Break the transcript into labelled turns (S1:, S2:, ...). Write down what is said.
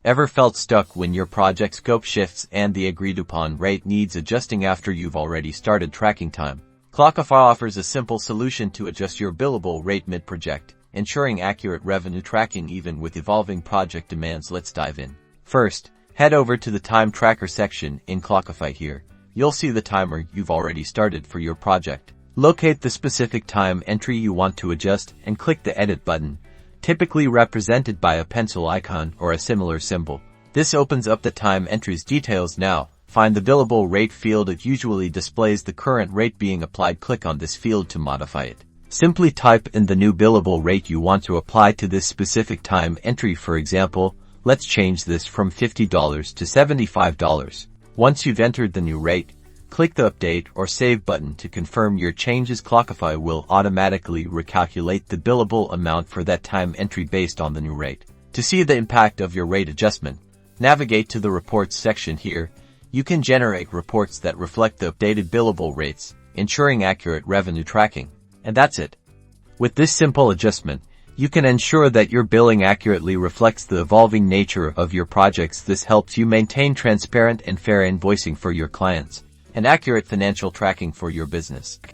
S1: Ever felt stuck when your project scope shifts and the agreed-upon rate needs adjusting after you've already started tracking time? Clockify offers a simple solution to adjust your billable rate mid-project, ensuring accurate revenue tracking even with evolving project demands. Let's dive in. First, head over to the time tracker section in Clockify. Here, you'll see the timer you've already started for your project. Locate the specific time entry you want to adjust and click the Edit button, typically represented by a pencil icon or a similar symbol. This opens up the time entry's details. Now, find the billable rate field. It usually displays the current rate being applied. Click on this field to modify it. Simply type in the new billable rate you want to apply to this specific time entry. For example, let's change this from $50 to $75. Once you've entered the new rate, click the Update or Save button to confirm your changes. Clockify will automatically recalculate the billable amount for that time entry based on the new rate. To see the impact of your rate adjustment, navigate to the Reports section. Here, you can generate reports that reflect the updated billable rates, ensuring accurate revenue tracking. And that's it. With this simple adjustment, you can ensure that your billing accurately reflects the evolving nature of your projects. This helps you maintain transparent and fair invoicing for your clients and accurate financial tracking for your business.